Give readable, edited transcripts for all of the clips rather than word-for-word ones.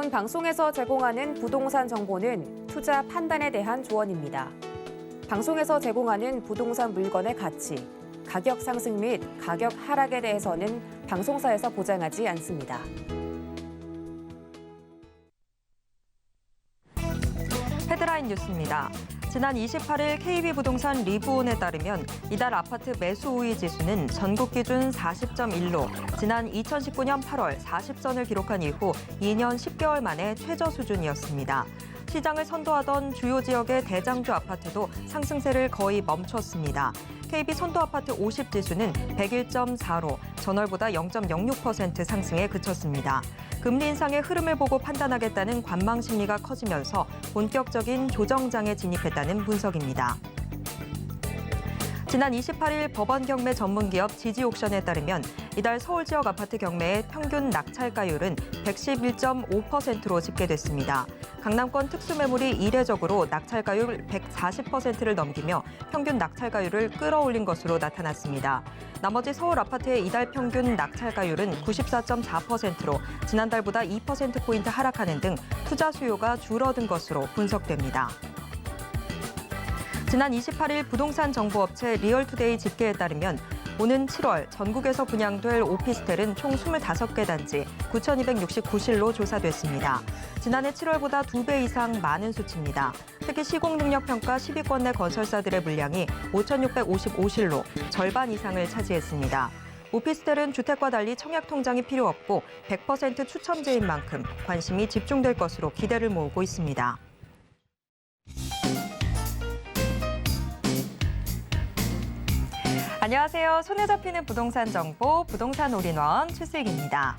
본 방송에서 제공하는 부동산 정보는 투자 판단에 대한 조언입니다. 방송에서 제공하는 부동산 물건의 가치, 가격 상승 및 가격 하락에 대해서는 방송사에서 보장하지 않습니다. 헤드라인 뉴스입니다. 지난 28일 KB부동산 리브온에 따르면 이달 아파트 매수 우위 지수는 전국 기준 40.1로 지난 2019년 8월 40선을 기록한 이후 2년 10개월 만에 최저 수준이었습니다. 시장을 선도하던 주요 지역의 대장주 아파트도 상승세를 거의 멈췄습니다. KB 선도 아파트 50지수는 101.4로 전월보다 0.06% 상승에 그쳤습니다. 금리 인상의 흐름을 보고 판단하겠다는 관망 심리가 커지면서 본격적인 조정장에 진입했다는 분석입니다. 지난 28일 법원 경매 전문기업 지지옥션에 따르면 이달 서울 지역 아파트 경매의 평균 낙찰가율은 111.5%로 집계됐습니다. 강남권 특수매물이 이례적으로 낙찰가율 140%를 넘기며 평균 낙찰가율을 끌어올린 것으로 나타났습니다. 나머지 서울 아파트의 이달 평균 낙찰가율은 94.4%로 지난달보다 2%포인트 하락하는 등 투자 수요가 줄어든 것으로 분석됩니다. 지난 28일 부동산 정보업체 리얼투데이 집계에 따르면 오는 7월 전국에서 분양될 오피스텔은 총 25개 단지 9,269실로 조사됐습니다. 지난해 7월보다 2배 이상 많은 수치입니다. 특히 시공능력평가 10위권 내 건설사들의 물량이 5,655실로 절반 이상을 차지했습니다. 오피스텔은 주택과 달리 청약통장이 필요 없고 100% 추첨제인 만큼 관심이 집중될 것으로 기대를 모으고 있습니다. 안녕하세요. 손에 잡히는 부동산 정보, 부동산 올인원 최슬기입니다.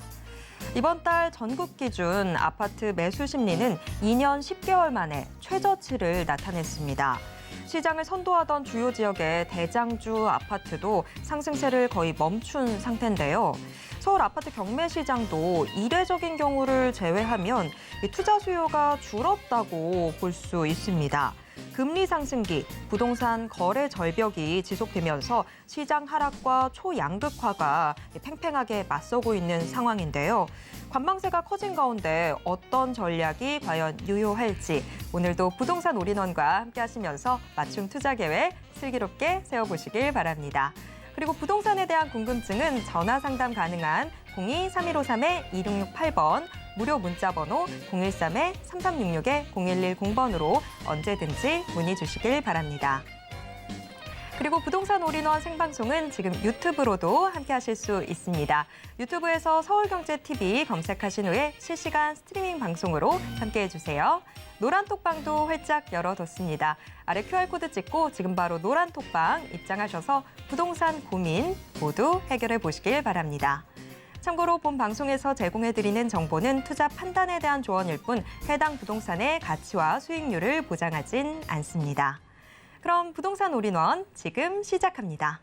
이번 달 전국 기준 아파트 매수 심리는 2년 10개월 만에 최저치를 나타냈습니다. 시장을 선도하던 주요 지역의 대장주 아파트도 상승세를 거의 멈춘 상태인데요. 서울 아파트 경매 시장도 이례적인 경우를 제외하면 투자 수요가 줄었다고 볼 수 있습니다. 금리 상승기, 부동산 거래 절벽이 지속되면서 시장 하락과 초양극화가 팽팽하게 맞서고 있는 상황인데요. 관망세가 커진 가운데 어떤 전략이 과연 유효할지 오늘도 부동산 올인원과 함께 하시면서 맞춤 투자 계획 슬기롭게 세워보시길 바랍니다. 그리고 부동산에 대한 궁금증은 전화 상담 가능한 02-3153-2668번, 무료 문자번호 013-3366-0110번으로 언제든지 문의 주시길 바랍니다. 그리고 부동산 올인원 생방송은 지금 유튜브로도 함께 하실 수 있습니다. 유튜브에서 서울경제TV 검색하신 후에 실시간 스트리밍 방송으로 함께해 주세요. 노란 톡방도 활짝 열어뒀습니다. 아래 QR코드 찍고 지금 바로 노란 톡방 입장하셔서 부동산 고민 모두 해결해 보시길 바랍니다. 참고로 본 방송에서 제공해드리는 정보는 투자 판단에 대한 조언일 뿐 해당 부동산의 가치와 수익률을 보장하진 않습니다. 그럼 부동산 올인원 지금 시작합니다.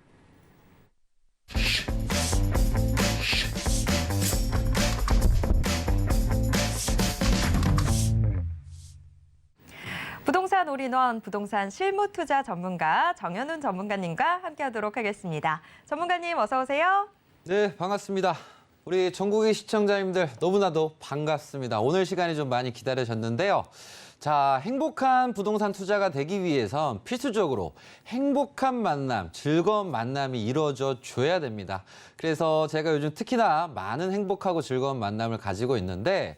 부동산 올인원 부동산 실무 투자 전문가 정현훈 전문가님과 함께하도록 하겠습니다. 전문가님 어서 오세요. 네, 반갑습니다. 우리 전국의 시청자님들 너무나도 반갑습니다. 오늘 시간이 좀 많이 기다리셨는데요. 자, 행복한 부동산 투자가 되기 위해선 필수적으로 행복한 만남, 즐거운 만남이 이루어져 줘야 됩니다. 그래서 제가 요즘 특히나 많은 행복하고 즐거운 만남을 가지고 있는데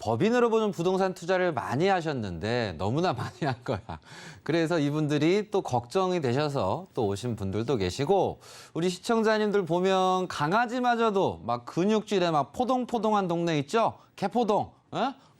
법인으로 보는 부동산 투자를 많이 하셨는데 너무나 많이 한 거야. 그래서 이분들이 또 걱정이 되셔서 또 오신 분들도 계시고 우리 시청자님들 보면 강아지마저도 막 근육질에 막 포동포동한 동네 있죠? 개포동,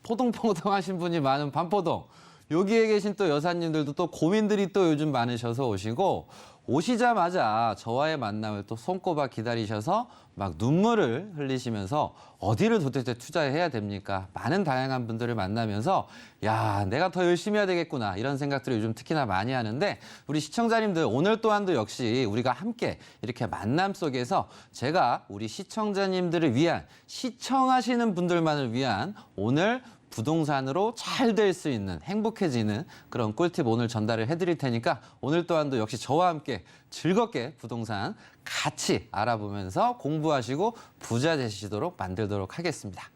포동포동하신 분이 많은 반포동. 여기에 계신 또 여사님들도 또 고민들이 또 요즘 많으셔서 오시고 오시자마자 저와의 만남을 또 손꼽아 기다리셔서 막 눈물을 흘리시면서 어디를 도대체 투자해야 됩니까? 많은 다양한 분들을 만나면서 야, 내가 더 열심히 해야 되겠구나 이런 생각들을 요즘 특히나 많이 하는데 우리 시청자님들 오늘 또한도 역시 우리가 함께 이렇게 만남 속에서 제가 우리 시청자님들을 위한 시청하시는 분들만을 위한 오늘 부동산으로 잘 될 수 있는 행복해지는 그런 꿀팁 오늘 전달을 해드릴 테니까 오늘 또한도 역시 저와 함께 즐겁게 부동산 같이 알아보면서 공부하시고 부자 되시도록 만들도록 하겠습니다.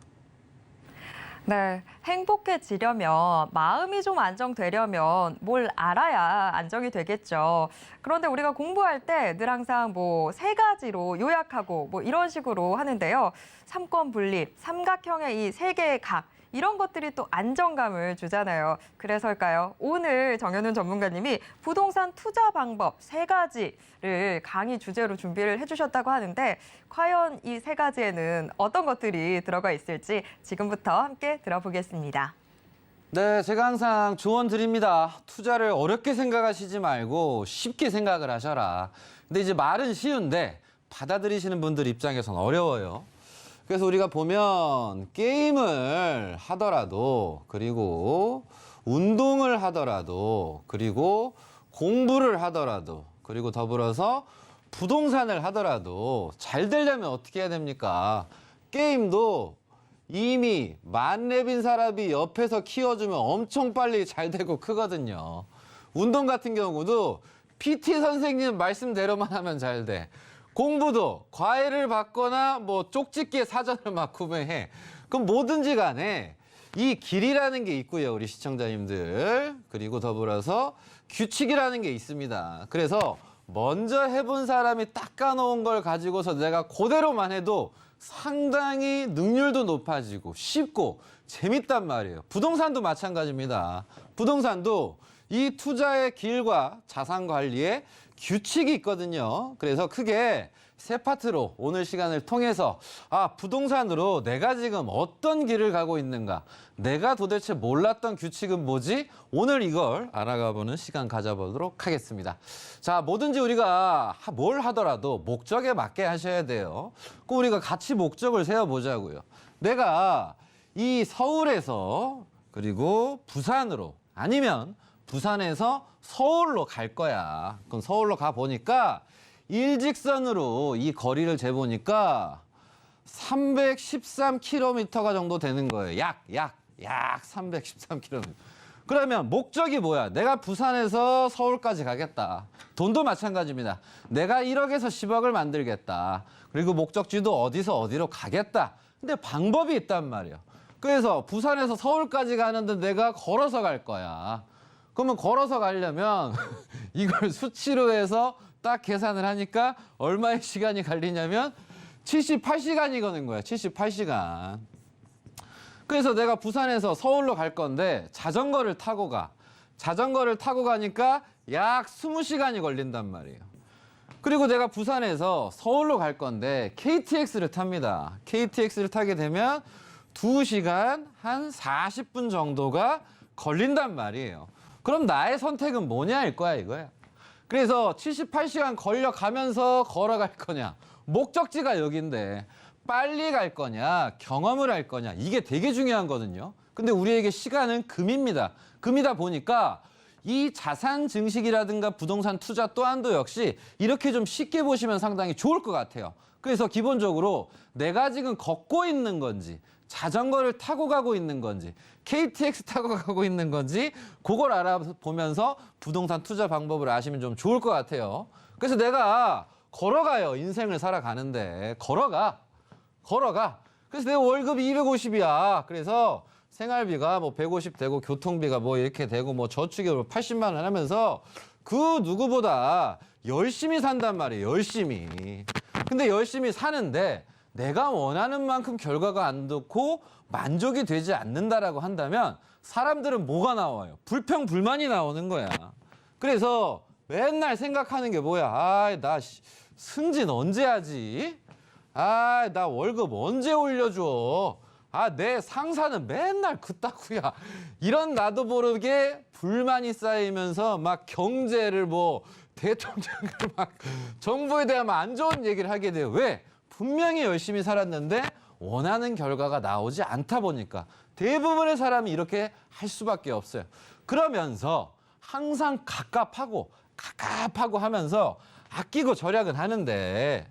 네, 행복해지려면 마음이 좀 안정되려면 뭘 알아야 안정이 되겠죠. 그런데 우리가 공부할 때 늘 항상 뭐 3가지로 요약하고 뭐 이런 식으로 하는데요. 삼권 분립, 삼각형의 이 3개의 각 이런 것들이 또 안정감을 주잖아요. 그래서일까요? 오늘 정현훈 전문가님이 부동산 투자 방법 3가지를 강의 주제로 준비를 해주셨다고 하는데 과연 이 3가지에는 어떤 것들이 들어가 있을지 지금부터 함께 들어보겠습니다. 네, 제가 항상 조언 드립니다. 투자를 어렵게 생각하시지 말고 쉽게 생각을 하셔라. 근데 이제 말은 쉬운데 받아들이시는 분들 입장에선 어려워요. 그래서 우리가 보면 게임을 하더라도 그리고 운동을 하더라도 그리고 공부를 하더라도 그리고 더불어서 부동산을 하더라도 잘 되려면 어떻게 해야 됩니까? 게임도 이미 만렙인 사람이 옆에서 키워주면 엄청 빨리 잘 되고 크거든요. 운동 같은 경우도 PT 선생님 말씀대로만 하면 잘 돼. 공부도 과외를 받거나 뭐 쪽집게 사전을 막 구매해. 그럼 뭐든지 간에 이 길이라는 게 있고요, 우리 시청자님들. 그리고 더불어서 규칙이라는 게 있습니다. 그래서 먼저 해본 사람이 닦아놓은 걸 가지고서 내가 그대로만 해도 상당히 능률도 높아지고 쉽고 재밌단 말이에요. 부동산도 마찬가지입니다. 부동산도 이 투자의 길과 자산 관리의 규칙이 있거든요. 그래서 크게 3파트로 오늘 시간을 통해서 부동산으로 내가 지금 어떤 길을 가고 있는가, 내가 도대체 몰랐던 규칙은 뭐지? 오늘 이걸 알아가보는 시간 가져보도록 하겠습니다. 자, 뭐든지 우리가 뭘 하더라도 목적에 맞게 하셔야 돼요. 꼭 우리가 같이 목적을 세워보자고요. 내가 이 서울에서 그리고 부산으로 아니면 부산에서 서울로 갈 거야. 그럼 서울로 가보니까 일직선으로 이 거리를 재보니까 313km가 정도 되는 거예요. 약 313km. 그러면 목적이 뭐야? 내가 부산에서 서울까지 가겠다. 돈도 마찬가지입니다. 내가 1억에서 10억을 만들겠다. 그리고 목적지도 어디서 어디로 가겠다. 근데 방법이 있단 말이에요. 그래서 부산에서 서울까지 가는데 내가 걸어서 갈 거야. 그러면 걸어서 가려면 이걸 수치로 해서 딱 계산을 하니까 얼마의 시간이 걸리냐면 78시간이 거는 거야. 78시간. 그래서 내가 부산에서 서울로 갈 건데 자전거를 타고 가. 자전거를 타고 가니까 약 20시간이 걸린단 말이에요. 그리고 내가 부산에서 서울로 갈 건데 KTX를 탑니다. KTX를 타게 되면 2시간 한 40분 정도가 걸린단 말이에요. 그럼 나의 선택은 뭐냐일 거야, 이거야. 그래서 78시간 걸려가면서 걸어갈 거냐. 목적지가 여긴데 빨리 갈 거냐, 경험을 할 거냐. 이게 되게 중요한 거거든요. 근데 우리에게 시간은 금입니다. 금이다 보니까 이 자산 증식이라든가 부동산 투자 또한도 역시 이렇게 좀 쉽게 보시면 상당히 좋을 것 같아요. 그래서 기본적으로 내가 지금 걷고 있는 건지 자전거를 타고 가고 있는 건지 KTX 타고 가고 있는 건지 그걸 알아보면서 부동산 투자 방법을 아시면 좀 좋을 것 같아요. 그래서 내가 걸어가요. 인생을 살아가는데 걸어가. 그래서 내 월급이 250이야. 그래서 생활비가 뭐 150 되고 교통비가 뭐 이렇게 되고 뭐 저축이 80만 원 하면서 그 누구보다 열심히 산단 말이에요. 열심히. 근데 열심히 사는데 내가 원하는 만큼 결과가 안 좋고 만족이 되지 않는다라고 한다면 사람들은 뭐가 나와요? 불평, 불만이 나오는 거야. 그래서 맨날 생각하는 게 뭐야? 나 승진 언제 하지? 나 월급 언제 올려줘? 내 상사는 맨날 그따구야. 이런 나도 모르게 불만이 쌓이면서 막 경제를 뭐 대통령을 막 정부에 대한 안 좋은 얘기를 하게 돼요. 왜? 분명히 열심히 살았는데 원하는 결과가 나오지 않다 보니까 대부분의 사람이 이렇게 할 수밖에 없어요. 그러면서 항상 갑갑하고 하면서 아끼고 절약은 하는데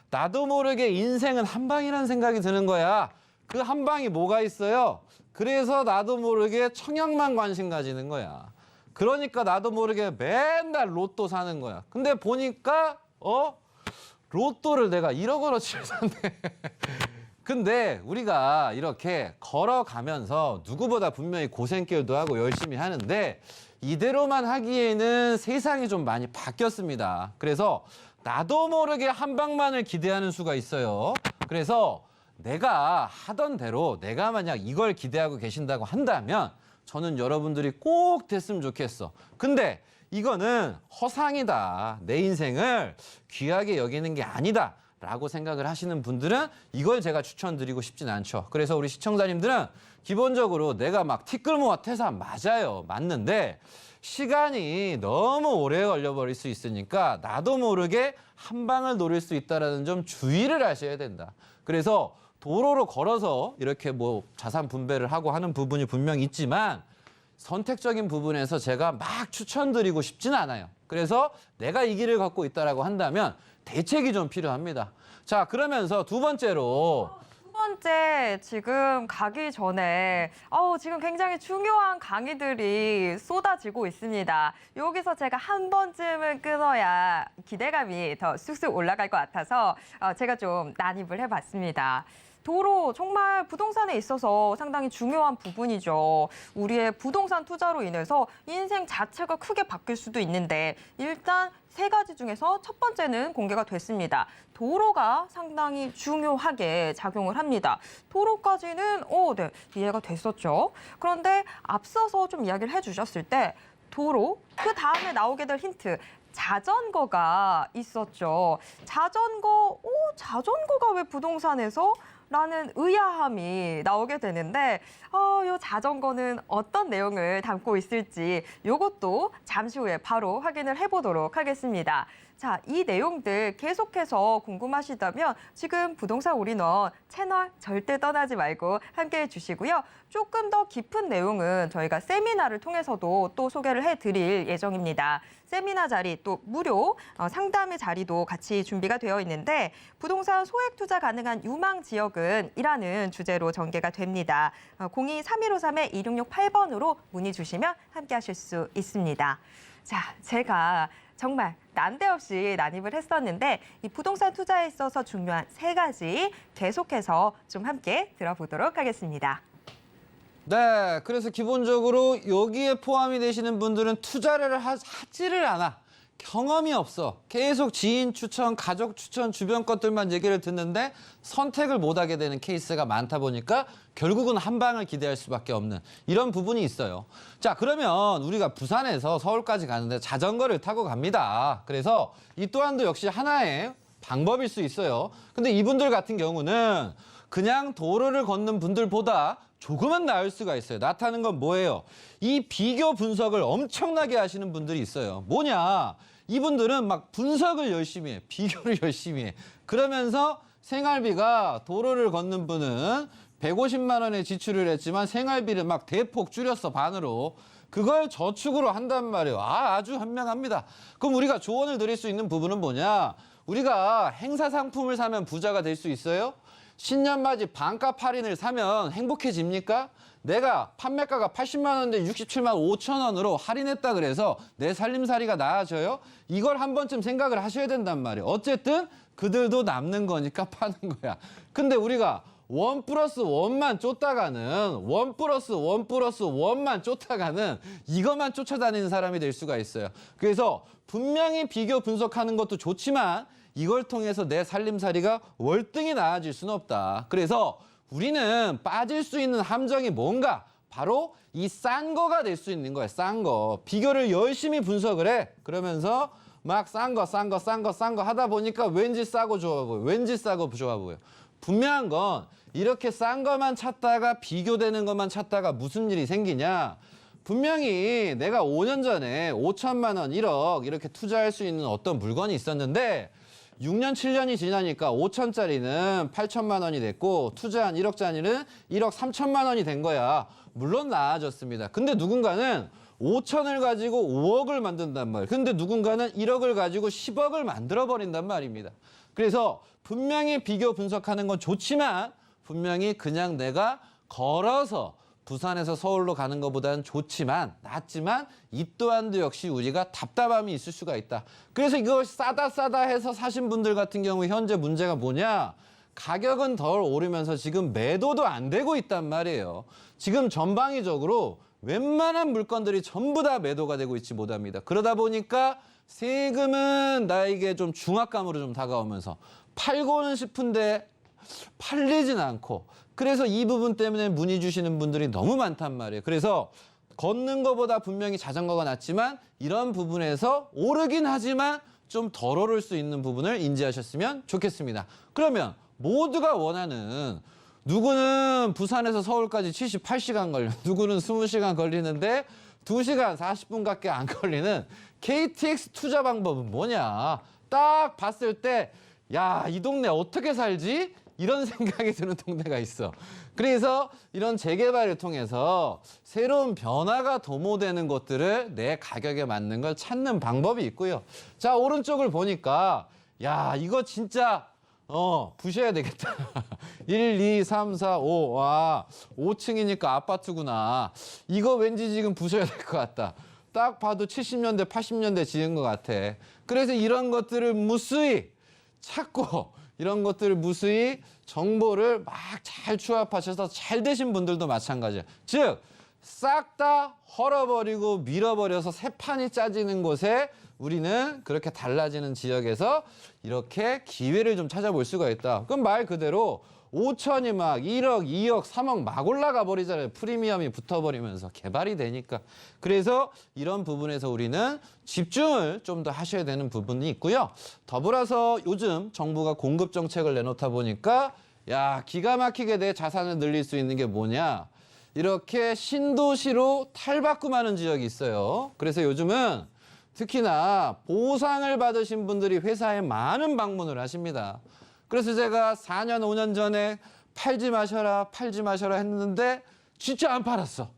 나도 모르게 인생은 한 방이라는 생각이 드는 거야. 그 한 방이 뭐가 있어요? 그래서 나도 모르게 청약만 관심 가지는 거야. 그러니까 나도 모르게 맨날 로또 사는 거야. 근데 보니까 로또를 내가 1억어치를 샀네. 근데 우리가 이렇게 걸어가면서 누구보다 분명히 고생길도 하고 열심히 하는데 이대로만 하기에는 세상이 좀 많이 바뀌었습니다. 그래서 나도 모르게 한 방만을 기대하는 수가 있어요. 그래서 내가 하던 대로 내가 만약 이걸 기대하고 계신다고 한다면 저는 여러분들이 꼭 됐으면 좋겠어. 근데 이거는 허상이다. 내 인생을 귀하게 여기는 게 아니다. 라고 생각을 하시는 분들은 이걸 제가 추천드리고 싶진 않죠. 그래서 우리 시청자님들은 기본적으로 내가 막 티끌모아 태산 맞아요. 맞는데 시간이 너무 오래 걸려버릴 수 있으니까 나도 모르게 한 방을 노릴 수 있다는 점 주의를 하셔야 된다. 그래서 도로로 걸어서 이렇게 뭐 자산 분배를 하고 하는 부분이 분명히 있지만 선택적인 부분에서 제가 막 추천드리고 싶진 않아요. 그래서 내가 이 길을 갖고 있다라고 한다면 대책이 좀 필요합니다. 자, 그러면서 두 번째로 두 번째, 지금 가기 전에 지금 굉장히 중요한 강의들이 쏟아지고 있습니다. 여기서 제가 한 번쯤은 끊어야 기대감이 더 쑥쑥 올라갈 것 같아서 제가 좀 난입을 해봤습니다. 도로 정말 부동산에 있어서 상당히 중요한 부분이죠. 우리의 부동산 투자로 인해서 인생 자체가 크게 바뀔 수도 있는데 일단 세 가지 중에서 첫 번째는 공개가 됐습니다. 도로가 상당히 중요하게 작용을 합니다. 도로까지는 네, 이해가 됐었죠. 그런데 앞서서 좀 이야기를 해주셨을 때 도로, 그 다음에 나오게 될 힌트, 자전거가 있었죠. 자전거가 왜 부동산에서? 라는 의아함이 나오게 되는데 이 자전거는 어떤 내용을 담고 있을지 이것도 잠시 후에 바로 확인을 해보도록 하겠습니다. 자, 이 내용들 계속해서 궁금하시다면 지금 부동산 올인원 채널 절대 떠나지 말고 함께해 주시고요. 조금 더 깊은 내용은 저희가 세미나를 통해서도 또 소개를 해드릴 예정입니다. 세미나 자리 또 무료 상담의 자리도 같이 준비가 되어 있는데 부동산 소액 투자 가능한 유망 지역은 이라는 주제로 전개가 됩니다. 02-3153-2668번으로 문의 주시면 함께 하실 수 있습니다. 자, 제가 정말 난데없이 난입을 했었는데 이 부동산 투자에 있어서 중요한 세 가지 계속해서 좀 함께 들어보도록 하겠습니다. 네, 그래서 기본적으로 여기에 포함이 되시는 분들은 투자를 하지를 않아. 경험이 없어. 계속 지인 추천, 가족 추천, 주변 것들만 얘기를 듣는데 선택을 못하게 되는 케이스가 많다 보니까 결국은 한 방을 기대할 수밖에 없는 이런 부분이 있어요. 자, 그러면 우리가 부산에서 서울까지 가는데 자전거를 타고 갑니다. 그래서 이 또한도 역시 하나의 방법일 수 있어요. 근데 이분들 같은 경우는 그냥 도로를 걷는 분들보다 조금은 나을 수가 있어요. 나타나는 건 뭐예요? 이 비교 분석을 엄청나게 하시는 분들이 있어요. 뭐냐? 이분들은 막 분석을 열심히 해. 비교를 열심히 해. 그러면서 생활비가 도로를 걷는 분은 150만 원의 지출을 했지만 생활비를 막 대폭 줄였어, 반으로. 그걸 저축으로 한단 말이에요. 아주 현명합니다. 그럼 우리가 조언을 드릴 수 있는 부분은 뭐냐? 우리가 행사 상품을 사면 부자가 될 수 있어요? 신년맞이 반값 할인을 사면 행복해집니까? 내가 판매가가 80만 원인데 67만 5천 원으로 할인했다 그래서 내 살림살이가 나아져요? 이걸 한 번쯤 생각을 하셔야 된단 말이에요. 어쨌든 그들도 남는 거니까 파는 거야. 근데 우리가 1+1만 쫓다가는 1+1+1만 쫓다가는 이것만 쫓아다니는 사람이 될 수가 있어요. 그래서 분명히 비교 분석하는 것도 좋지만 이걸 통해서 내 살림살이가 월등히 나아질 수는 없다. 그래서 우리는 빠질 수 있는 함정이 뭔가? 바로 이 싼 거가 될 수 있는 거야, 싼 거. 비교를 열심히 분석을 해. 그러면서 막 싼 거 하다 보니까 왠지 싸고 좋아 보여. 왠지 싸고 좋아 보여. 분명한 건 이렇게 싼 것만 찾다가 비교되는 것만 찾다가 무슨 일이 생기냐? 분명히 내가 5년 전에 5천만 원, 1억 이렇게 투자할 수 있는 어떤 물건이 있었는데 6년, 7년이 지나니까 5천짜리는 8천만 원이 됐고 투자한 1억짜리는 1억 3천만 원이 된 거야. 물론 나아졌습니다. 근데 누군가는 5천을 가지고 5억을 만든단 말이에요. 근데 누군가는 1억을 가지고 10억을 만들어버린단 말입니다. 그래서 분명히 비교 분석하는 건 좋지만 분명히 그냥 내가 걸어서 부산에서 서울로 가는 것보다는 좋지만 낫지만 이 또한도 역시 우리가 답답함이 있을 수가 있다. 그래서 이걸 싸다 해서 사신 분들 같은 경우 현재 문제가 뭐냐? 가격은 덜 오르면서 지금 매도도 안 되고 있단 말이에요. 지금 전방위적으로 웬만한 물건들이 전부 다 매도가 되고 있지 못합니다. 그러다 보니까 세금은 나에게 좀 중압감으로 좀 다가오면서 팔고는 싶은데 팔리진 않고, 그래서 이 부분 때문에 문의 주시는 분들이 너무 많단 말이에요. 그래서 걷는 것보다 분명히 자전거가 낫지만 이런 부분에서 오르긴 하지만 좀 덜 오를 수 있는 부분을 인지하셨으면 좋겠습니다. 그러면 모두가 원하는, 누구는 부산에서 서울까지 78시간 걸려, 누구는 20시간 걸리는데 2시간 40분밖에 안 걸리는 KTX 투자 방법은 뭐냐? 딱 봤을 때, 야, 이 동네 어떻게 살지? 이런 생각이 드는 동네가 있어. 그래서 이런 재개발을 통해서 새로운 변화가 도모되는 것들을 내 가격에 맞는 걸 찾는 방법이 있고요. 자, 오른쪽을 보니까, 야, 이거 진짜 부셔야 되겠다. 1, 2, 3, 4, 5. 와, 5층이니까 아파트구나. 이거 왠지 지금 부셔야 될 것 같다. 딱 봐도 70년대, 80년대 지은 것 같아. 그래서 이런 것들을 무수히 찾고, 이런 것들을 무수히 정보를 막 잘 추합하셔서 잘 되신 분들도 마찬가지예요. 즉, 싹 다 헐어버리고 밀어버려서 새 판이 짜지는 곳에 우리는 그렇게 달라지는 지역에서 이렇게 기회를 좀 찾아볼 수가 있다. 그럼 말 그대로 5천이 막 1억, 2억, 3억 막 올라가 버리잖아요. 프리미엄이 붙어버리면서 개발이 되니까. 그래서 이런 부분에서 우리는 집중을 좀 더 하셔야 되는 부분이 있고요. 더불어서 요즘 정부가 공급 정책을 내놓다 보니까, 야, 기가 막히게 내 자산을 늘릴 수 있는 게 뭐냐. 이렇게 신도시로 탈바꿈하는 지역이 있어요. 그래서 요즘은 특히나 보상을 받으신 분들이 회사에 많은 방문을 하십니다. 그래서 제가 4년, 5년 전에 팔지 마셔라 했는데 진짜 안 팔았어.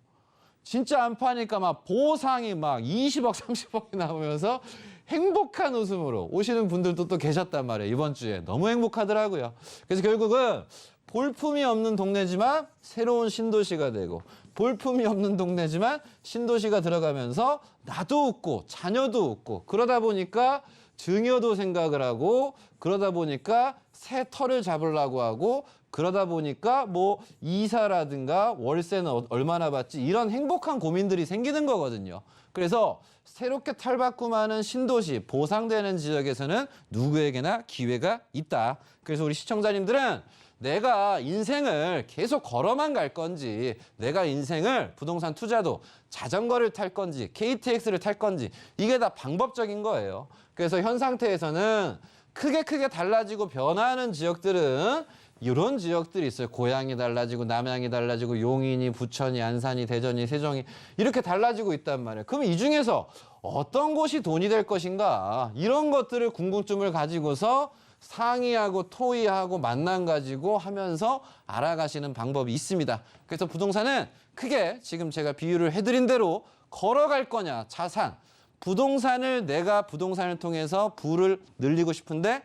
진짜 안 파니까 막 보상이 막 20억, 30억이 나오면서 행복한 웃음으로 오시는 분들도 또 계셨단 말이에요. 이번 주에. 너무 행복하더라고요. 그래서 결국은 볼품이 없는 동네지만 새로운 신도시가 되고, 볼품이 없는 동네지만 신도시가 들어가면서 나도 웃고 자녀도 웃고, 그러다 보니까 증여도 생각을 하고, 그러다 보니까 새 터를 잡으려고 하고, 그러다 보니까 뭐 이사라든가 월세는 얼마나 받지, 이런 행복한 고민들이 생기는 거거든요. 그래서 새롭게 탈바꿈하는 신도시, 보상되는 지역에서는 누구에게나 기회가 있다. 그래서 우리 시청자님들은 내가 인생을 계속 걸어만 갈 건지, 내가 인생을 부동산 투자도 자전거를 탈 건지, KTX를 탈 건지, 이게 다 방법적인 거예요. 그래서 현 상태에서는 크게 달라지고 변화하는 지역들은 이런 지역들이 있어요. 고양이 달라지고, 남양이 달라지고, 용인이, 부천이, 안산이, 대전이, 세종이 이렇게 달라지고 있단 말이에요. 그럼 이 중에서 어떤 곳이 돈이 될 것인가, 이런 것들을 궁금증을 가지고서 상의하고 토의하고 만남 가지고 하면서 알아가시는 방법이 있습니다. 그래서 부동산은 크게 지금 제가 비유를 해드린 대로 걸어갈 거냐, 자산, 부동산을 내가 부동산을 통해서 부를 늘리고 싶은데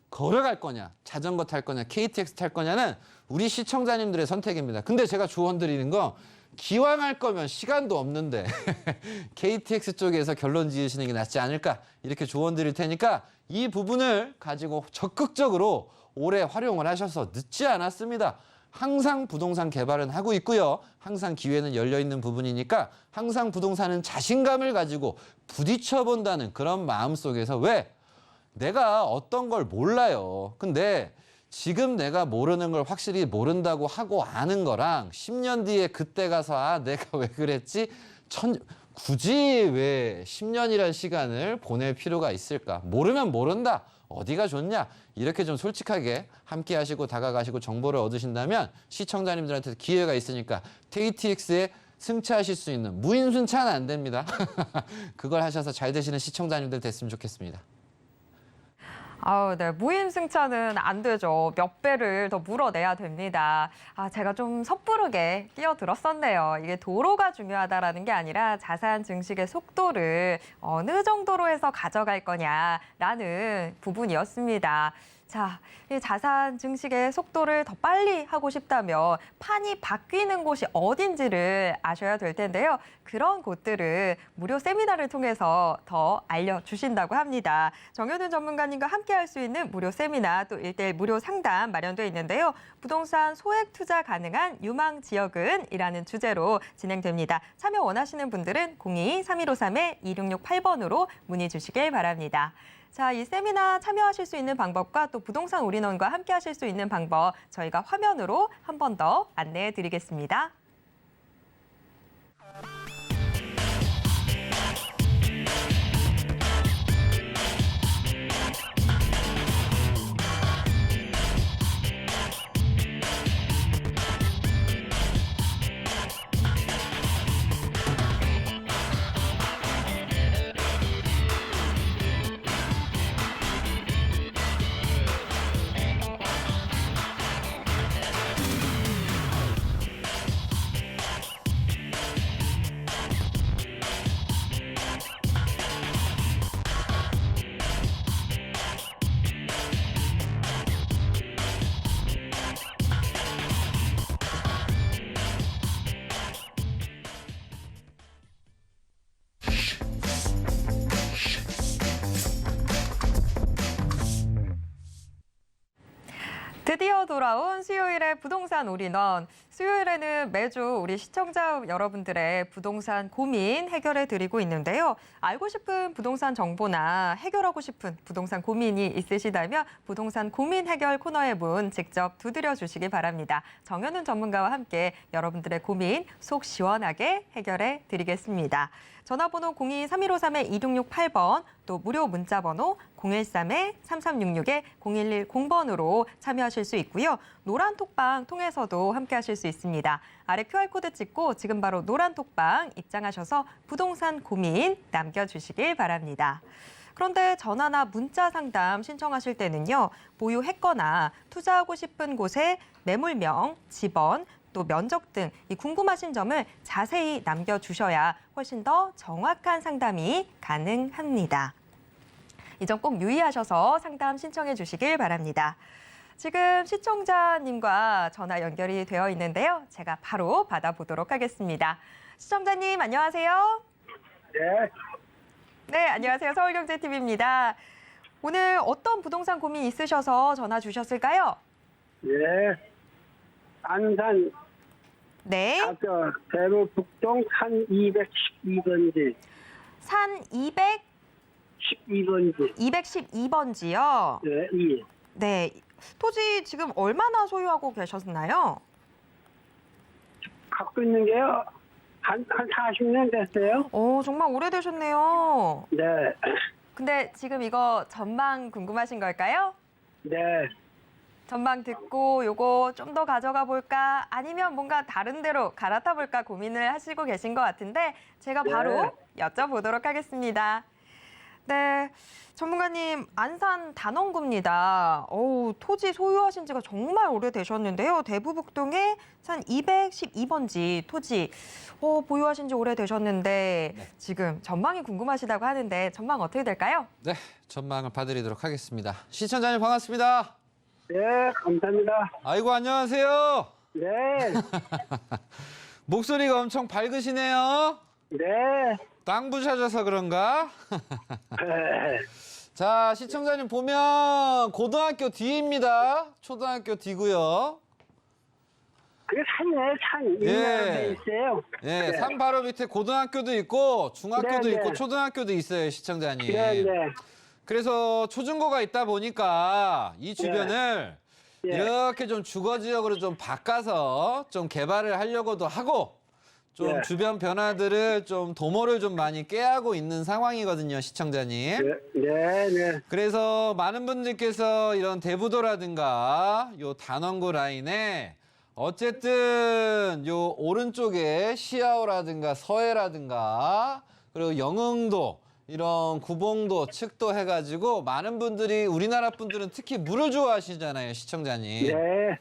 걸어갈 거냐, 자전거 탈 거냐, KTX 탈 거냐는 우리 시청자님들의 선택입니다. 근데 제가 조언 드리는 거, 기왕 할 거면 시간도 없는데 KTX 쪽에서 결론 지으시는 게 낫지 않을까, 이렇게 조언 드릴 테니까 이 부분을 가지고 적극적으로 올해 활용을 하셔서 늦지 않았습니다. 항상 부동산 개발은 하고 있고요. 항상 기회는 열려 있는 부분이니까 항상 부동산은 자신감을 가지고 부딪혀 본다는 그런 마음 속에서, 왜? 내가 어떤 걸 몰라요. 근데 지금 내가 모르는 걸 확실히 모른다고 하고 아는 거랑 10년 뒤에 그때 가서, 아, 내가 왜 그랬지? 굳이 왜 10년이란 시간을 보낼 필요가 있을까? 모르면 모른다. 어디가 좋냐? 이렇게 좀 솔직하게 함께 하시고 다가가시고 정보를 얻으신다면 시청자님들한테 기회가 있으니까 KTX에 승차하실 수 있는, 무임승차는 안 됩니다. 그걸 하셔서 잘 되시는 시청자님들 됐으면 좋겠습니다. 네, 무임승차는 안 되죠. 몇 배를 더 물어내야 됩니다. 제가 좀 섣부르게 끼어들었었네요. 이게 도로가 중요하다라는 게 아니라 자산 증식의 속도를 어느 정도로 해서 가져갈 거냐라는 부분이었습니다. 자, 이 자산 증식의 속도를 더 빨리 하고 싶다면 판이 바뀌는 곳이 어딘지를 아셔야 될 텐데요. 그런 곳들을 무료 세미나를 통해서 더 알려주신다고 합니다. 정현훈 전문가님과 함께 할 수 있는 무료 세미나 또 1:1 무료 상담 마련돼 있는데요. 부동산 소액 투자 가능한 유망 지역은? 이라는 주제로 진행됩니다. 참여 원하시는 분들은 02-3153-2668번으로 문의 주시길 바랍니다. 자, 이 세미나 참여하실 수 있는 방법과 또 부동산 올인원과 함께 하실 수 있는 방법 저희가 화면으로 한 번 더 안내해 드리겠습니다. 드디어 돌아온 수요일의 부동산 올인원. 수요일에는 매주 우리 시청자 여러분들의 부동산 고민 해결해 드리고 있는데요. 알고 싶은 부동산 정보나 해결하고 싶은 부동산 고민이 있으시다면 부동산 고민 해결 코너의 문 직접 두드려 주시기 바랍니다. 정현훈 전문가와 함께 여러분들의 고민 속 시원하게 해결해 드리겠습니다. 전화번호 02-3153-2668번, 또 무료 문자번호 013-3366-0110번으로 참여하실 수 있고요. 노란 톡방 통해서도 함께 하실 수 있습니다. 아래 QR코드 찍고 지금 바로 노란 톡방 입장하셔서 부동산 고민 남겨주시길 바랍니다. 그런데 전화나 문자 상담 신청하실 때는요, 보유했거나 투자하고 싶은 곳의 매물명, 지번, 또 면적 등 이 궁금하신 점을 자세히 남겨주셔야 훨씬 더 정확한 상담이 가능합니다. 이 점 꼭 유의하셔서 상담 신청해 주시길 바랍니다. 지금 시청자님과 전화 연결이 되어 있는데요. 제가 바로 받아보도록 하겠습니다. 시청자님, 안녕하세요. 네, 네, 안녕하세요. 서울경제TV입니다. 오늘 어떤 부동산 고민 있으셔서 전화 주셨을까요? 예. 안산 네, 대로 북동 산 212번지, 산 12번지. 212번지요. 네, 예. 네, 토지 지금 얼마나 소유하고 계셨나요? 갖고 있는 게요. 한 40년 됐어요. 오, 정말 오래되셨네요. 네, 근데 지금 이거 전망 궁금하신 걸까요? 네. 전망 듣고 요거 좀 더 가져가 볼까 아니면 뭔가 다른 데로 갈아타 볼까 고민을 하시고 계신 것 같은데 제가 바로 여쭤보도록 하겠습니다. 네, 전문가님, 안산 단원구입니다. 토지 소유하신 지가 정말 오래되셨는데요. 대부북동에 산 212번지 토지 보유하신 지 오래되셨는데 지금 전망이 궁금하시다고 하는데 전망 어떻게 될까요? 네, 전망을 봐드리도록 하겠습니다. 시청자님 반갑습니다. 네, 감사합니다. 아이고, 안녕하세요. 네, 목소리가 엄청 밝으시네요. 네. 땅 부셔져서 그런가? 네. 자, 시청자님 보면 고등학교 뒤입니다. 초등학교 뒤고요. 그게 산이에요, 산. 예. 예. 있어요. 예, 네. 산 바로 밑에 고등학교도 있고 중학교도 네, 있고 네. 초등학교도 있어요, 시청자님. 네, 네. 그래서 초중고가 있다 보니까 이 주변을 예. 이렇게 좀 주거 지역으로 좀 바꿔서 좀 개발을 하려고도 하고 좀 예. 주변 변화들을 좀 도모를 좀 많이 깨하고 있는 상황이거든요, 시청자님. 네, 네, 네. 그래서 많은 분들께서 이런 대부도라든가 요 단원구 라인에 어쨌든 요 오른쪽에 시아오라든가 서해라든가 그리고 영흥도 이런 구봉도 측도 해가지고 많은 분들이 우리나라 분들은 특히 물을 좋아하시잖아요, 시청자님. 네.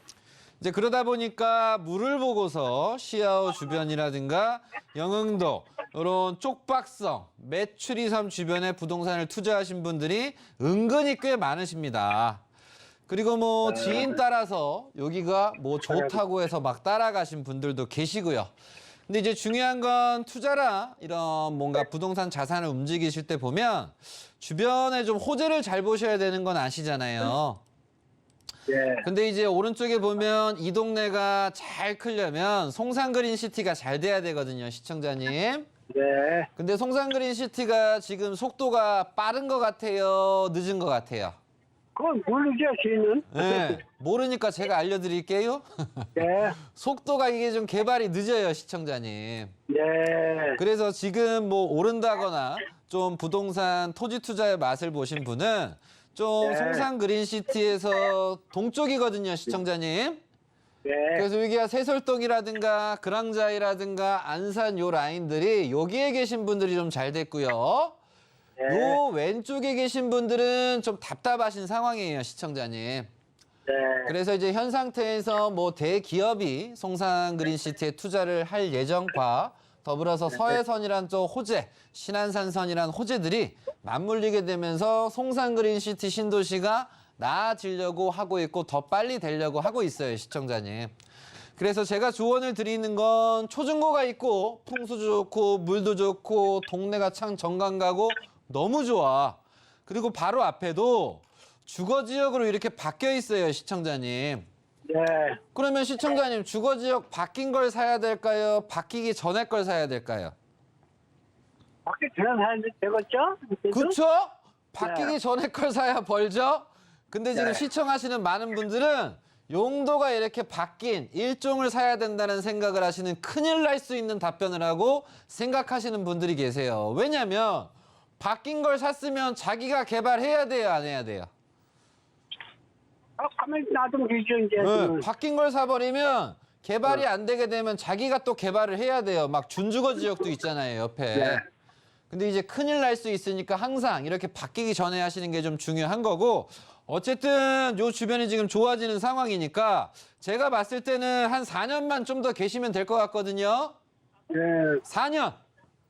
이제 그러다 보니까 물을 보고서 시아오 주변이라든가 영흥도 이런 쪽박성 매출이 섬 주변에 부동산을 투자하신 분들이 은근히 꽤 많으십니다. 그리고 뭐 지인 따라서 여기가 뭐 좋다고 해서 막 따라가신 분들도 계시고요. 근데 이제 중요한 건 투자라 이런 뭔가 부동산 자산을 움직이실 때 보면 주변에 좀 호재를 잘 보셔야 되는 건 아시잖아요. 예. 근데 이제 오른쪽에 보면 이 동네가 잘 크려면 송산그린시티가 잘 돼야 되거든요, 시청자님. 네. 근데 송산그린시티가 지금 속도가 빠른 것 같아요, 늦은 것 같아요? 그건 모르죠, 저희는. 네, 모르니까 제가 알려드릴게요. 네. 속도가 이게 좀 개발이 늦어요, 시청자님. 네. 그래서 지금 뭐 오른다거나 좀 부동산 토지 투자의 맛을 보신 분은 좀 네. 송산그린시티에서 동쪽이거든요, 시청자님. 네. 그래서 여기가 세솔동이라든가 그랑자이라든가 안산 요 라인들이 여기에 계신 분들이 좀 잘 됐고요. 네. 요 왼쪽에 계신 분들은 좀 답답하신 상황이에요, 시청자님. 네. 그래서 이제 현 상태에서 뭐 대기업이 송산그린시티에 투자를 할 예정과 더불어서 서해선이란 또 호재, 신안산선이란 호재들이 맞물리게 되면서 송산그린시티 신도시가 나아지려고 하고 있고 더 빨리 되려고 하고 있어요, 시청자님. 그래서 제가 조언을 드리는 건 초중고가 있고 풍수도 좋고 물도 좋고 동네가 참 정감 가고 너무 좋아. 그리고 바로 앞에도 주거지역으로 이렇게 바뀌어 있어요, 시청자님. 네. 그러면 시청자님 주거지역 바뀐 걸 사야 될까요? 바뀌기 전에 걸 사야 될까요? 밖에 들어가야 되겠죠? 그쵸? 바뀌기 네. 전에 걸 사야 벌죠? 근데 지금 네. 시청하시는 많은 분들은 용도가 이렇게 바뀐 일종을 사야 된다는 생각을 하시는 큰일 날 수 있는 답변을 하고 생각하시는 분들이 계세요. 왜냐면 바뀐 걸 샀으면 자기가 개발해야 돼요, 안 해야 돼요? 가만히 놔두면 되죠, 이제. 네, 바뀐 걸 사버리면 개발이 안 되게 되면 자기가 또 개발을 해야 돼요. 막 준주거 지역도 있잖아요, 옆에. 네. 근데 이제 큰일 날 수 있으니까 항상 이렇게 바뀌기 전에 하시는 게 좀 중요한 거고, 어쨌든 요 주변이 지금 좋아지는 상황이니까 제가 봤을 때는 한 4년만 좀 더 계시면 될 것 같거든요. 네. 4년,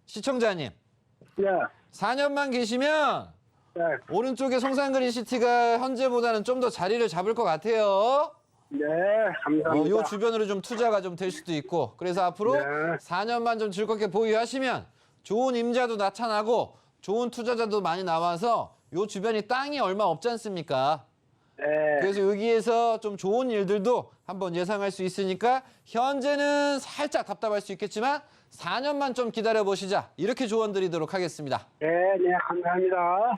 시청자님. 네. 4년만 계시면 네. 오른쪽에 송산그린시티가 현재보다는 좀 더 자리를 잡을 것 같아요. 네. 감사합니다. 요 주변으로 좀 투자가 좀 될 수도 있고, 그래서 앞으로 네. 4년만 좀 즐겁게 보유하시면 좋은 임자도 나타나고 좋은 투자자도 많이 나와서 요 주변이 땅이 얼마 없지 않습니까? 네. 그래서 여기에서 좀 좋은 일들도 한번 예상할 수 있으니까 현재는 살짝 답답할 수 있겠지만 4년만 좀 기다려 보시자, 이렇게 조언 드리도록 하겠습니다. 네. 네. 감사합니다.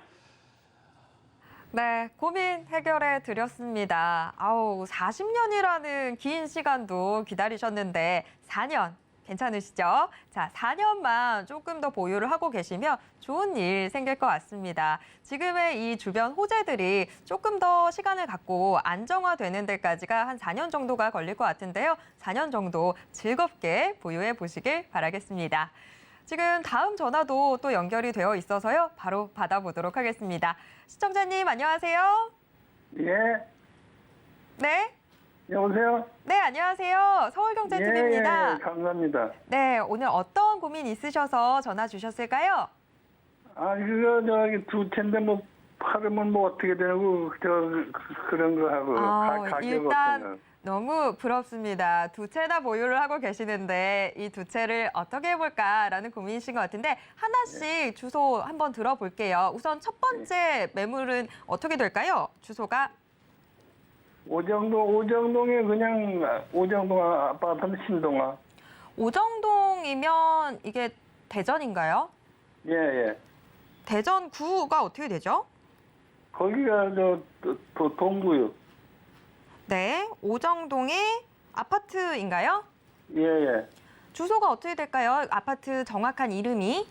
네, 고민 해결해 드렸습니다. 아우, 40년이라는 긴 시간도 기다리셨는데 4년 괜찮으시죠? 자, 4년만 조금 더 보유를 하고 계시면 좋은 일 생길 것 같습니다. 지금의 이 주변 호재들이 조금 더 시간을 갖고 안정화되는 데까지가 한 4년 정도가 걸릴 것 같은데요. 4년 정도 즐겁게 보유해 보시길 바라겠습니다. 지금 다음 전화도 또 연결이 되어 있어서요. 바로 받아보도록 하겠습니다. 시청자님, 안녕하세요. 예, 네. 여보세요? 네, 안녕하세요. 서울경제TV입니다. 예, 감사합니다. 네, 오늘 어떤 고민 있으셔서 전화 주셨을까요? 아, 저기 두 채인데 뭐, 팔으면 뭐 어떻게 되고, 그런 거 하고, 가격 일단 어떤 거. 너무 부럽습니다. 두 채나 보유를 하고 계시는데 이 두 채를 어떻게 해볼까라는 고민이신 것 같은데 하나씩 주소 한번 들어볼게요. 우선 첫 번째 매물은 어떻게 될까요? 주소가 오정동에 그냥, 오정동 아파트는 신동아. 오정동이면 이게 대전인가요? 예, 예. 대전구가 어떻게 되죠? 거기가 동구요. 네, 오정동의 아파트인가요? 예, 예. 주소가 어떻게 될까요? 아파트 정확한 이름이?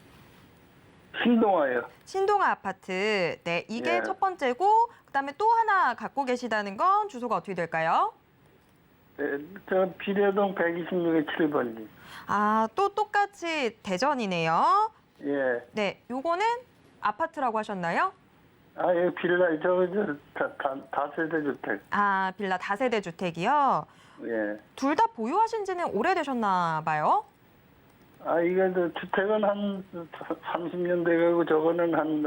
신동아요. 신동아 아파트. 네, 이게 예. 첫 번째고 그다음에 또 하나 갖고 계시다는 건 주소가 어떻게 될까요? 네, 저 비례동 126의 7번지. 아, 또 똑같이 대전이네요. 예. 네, 요거는 아파트라고 하셨나요? 아, 예, 빌라, 다세대 주택. 아, 빌라 다세대 주택이요. 예. 둘 다 보유하신 지는 오래되셨나 봐요? 이게 주택은 한 30년 돼가고 저거는 한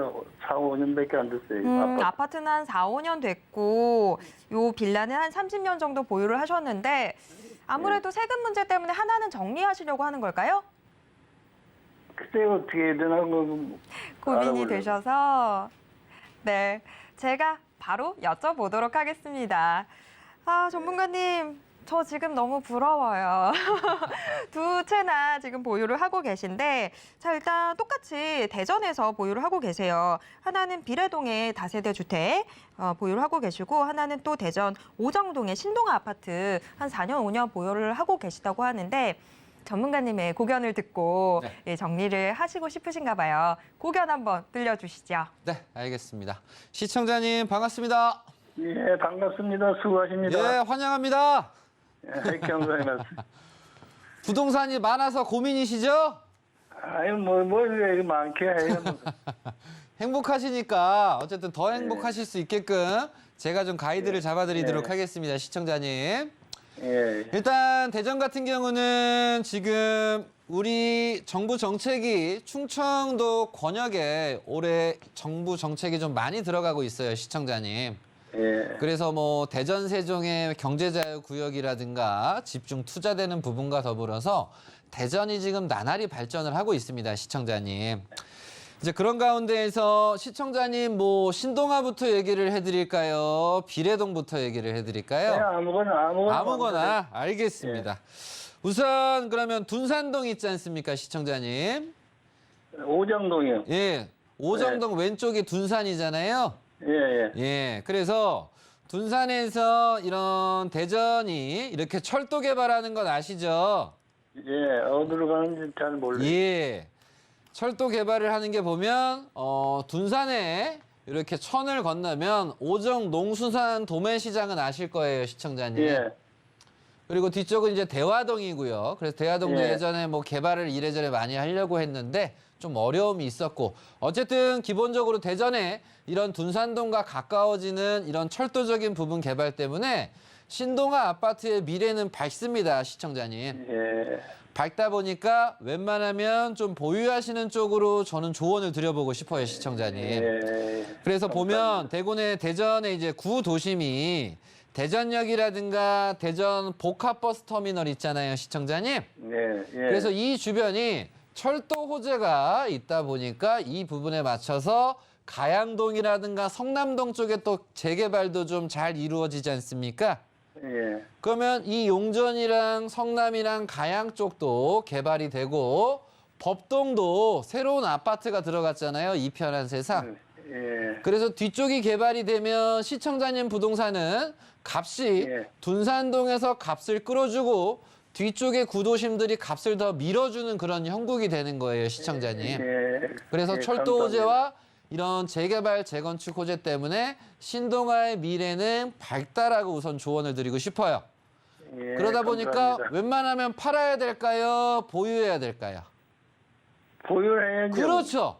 4, 5년밖에 안 됐어요. 아파트는 한 4, 5년 됐고 요 빌라는 한 30년 정도 보유를 하셨는데 아무래도 세금 문제 때문에 하나는 정리하시려고 하는 걸까요? 그때 어떻게 해야 되나 고민이 알아보려고. 되셔서 네, 제가 바로 여쭤보도록 하겠습니다. 전문가님, 저 지금 너무 부러워요. 두 채나 지금 보유를 하고 계신데 자, 일단 똑같이 대전에서 보유를 하고 계세요. 하나는 비례동의 다세대 주택 보유를 하고 계시고 하나는 또 대전 오정동의 신동아 아파트 한 4년, 5년 보유를 하고 계시다고 하는데 전문가님의 고견을 듣고 네. 정리를 하시고 싶으신가 봐요. 고견 한번 들려주시죠. 네, 알겠습니다. 시청자님 반갑습니다. 예, 반갑습니다. 수고하십니다. 예, 환영합니다. 예, 감사합니다. 부동산이 많아서 고민이시죠? 아유, 뭐, 이게 많게 해요. 행복하시니까 어쨌든 더 행복하실 수 있게끔 제가 좀 가이드를 잡아드리도록 예. 하겠습니다, 시청자님. 예, 일단 대전 같은 경우는 지금 우리 정부 정책이 충청도 권역에 올해 정부 정책이 좀 많이 들어가고 있어요, 시청자님. 예, 그래서 뭐 대전 세종의 경제자유구역이라든가 집중 투자되는 부분과 더불어서 대전이 지금 나날이 발전을 하고 있습니다, 시청자님. 이제 그런 가운데에서 시청자님 뭐 신동아부터 얘기를 해드릴까요? 비례동부터 얘기를 해드릴까요? 예, 아무거나. 아무거나 알겠습니다. 우선 그러면 둔산동 있지 않습니까, 시청자님? 오정동이요. 예, 오정동 왼쪽이 둔산이잖아요. 예. 예, 그래서 둔산에서 이런 대전이 이렇게 철도 개발하는 건 아시죠? 예, 어디로 가는지 잘 몰라요. 예, 철도 개발을 하는 게 보면 둔산에 이렇게 천을 건너면 오정 농수산 도매시장은 아실 거예요, 시청자님. 예, 그리고 뒤쪽은 이제 대화동이고요. 그래서 대화동도 예. 예전에 뭐 개발을 이래저래 많이 하려고 했는데 좀 어려움이 있었고 어쨌든 기본적으로 대전에 이런 둔산동과 가까워지는 이런 철도적인 부분 개발 때문에 신동아 아파트의 미래는 밝습니다, 시청자님. 예, 밝다 보니까 웬만하면 좀 보유하시는 쪽으로 저는 조언을 드려보고 싶어요, 시청자님. 예. 그래서 보면 대전에 이제 구도심이 대전역이라든가 대전 복합버스 터미널 있잖아요, 시청자님. 예. 그래서 이 주변이 철도 호재가 있다 보니까 이 부분에 맞춰서 가양동이라든가 성남동 쪽에 또 재개발도 좀 잘 이루어지지 않습니까? 예, 그러면 이 용전이랑 성남이랑 가양 쪽도 개발이 되고 법동도 새로운 아파트가 들어갔잖아요, 이편한 세상. 예. 그래서 뒤쪽이 개발이 되면 시청자님 부동산은 값이 예. 둔산동에서 값을 끌어주고 뒤쪽의 구도심들이 값을 더 밀어주는 그런 형국이 되는 거예요, 시청자님. 예. 그래서 예, 철도 감사합니다. 호재와 이런 재개발, 재건축 호재 때문에 신동아의 미래는 밝다라고 우선 조언을 드리고 싶어요. 예, 그러다 보니까 감사합니다. 웬만하면 팔아야 될까요? 보유해야 될까요? 보유해야죠. 그렇죠.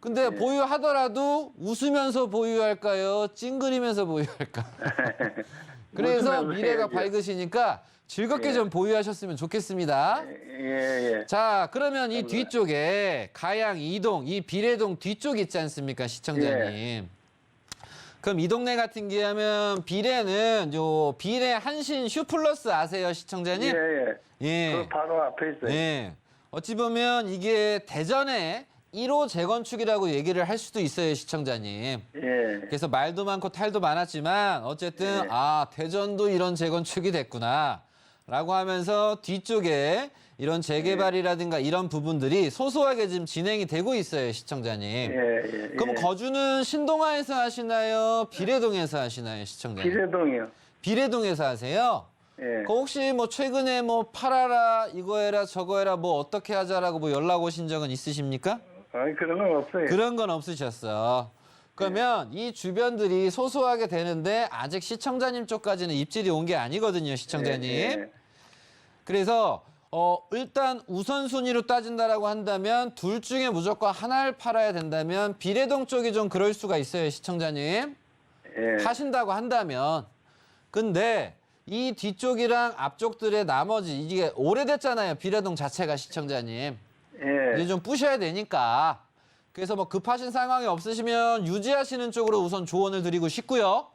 근데 네. 보유하더라도 웃으면서 보유할까요? 찡그리면서 보유할까? 그래서 웃으면서 미래가 해야죠. 밝으시니까 즐겁게 예. 좀 보유하셨으면 좋겠습니다. 예. 자, 그러면 이 뒤쪽에 가양 2동, 이 비례동 뒤쪽 있지 않습니까, 시청자님? 그럼 이 동네 같은 경우하면 비례는 비례 한신 슈플러스 아세요, 시청자님? 예. 그 바로 앞에 있어요. 예. 어찌 보면 이게 대전의 1호 재건축이라고 얘기를 할 수도 있어요, 시청자님. 예. 그래서 말도 많고 탈도 많았지만 어쨌든 네. 대전도 이런 재건축이 됐구나 라고 하면서 뒤쪽에 이런 재개발이라든가 이런 부분들이 소소하게 지금 진행이 되고 있어요, 시청자님. 예. 그럼 거주는 신동아에서 하시나요? 비례동에서 하시나요, 시청자님? 비례동이요. 비례동에서 하세요? 예. 그 혹시 뭐 최근에 뭐 팔아라, 이거 해라, 저거 해라, 뭐 어떻게 하자라고 뭐 연락 오신 적은 있으십니까? 그런 건 없어요. 그런 건 없으셨어. 그러면 이 주변들이 소소하게 되는데 아직 시청자님 쪽까지는 입질이 온 게 아니거든요, 시청자님. 예. 그래서 일단 우선순위로 따진다라고 한다면 둘 중에 무조건 하나를 팔아야 된다면 비례동 쪽이 좀 그럴 수가 있어요, 시청자님. 예. 파신다고 한다면. 근데 이 뒤쪽이랑 앞쪽들의 나머지 이게 오래됐잖아요, 비례동 자체가, 시청자님. 예. 이제 좀 부셔야 되니까. 그래서 뭐 급하신 상황이 없으시면 유지하시는 쪽으로 우선 조언을 드리고 싶고요.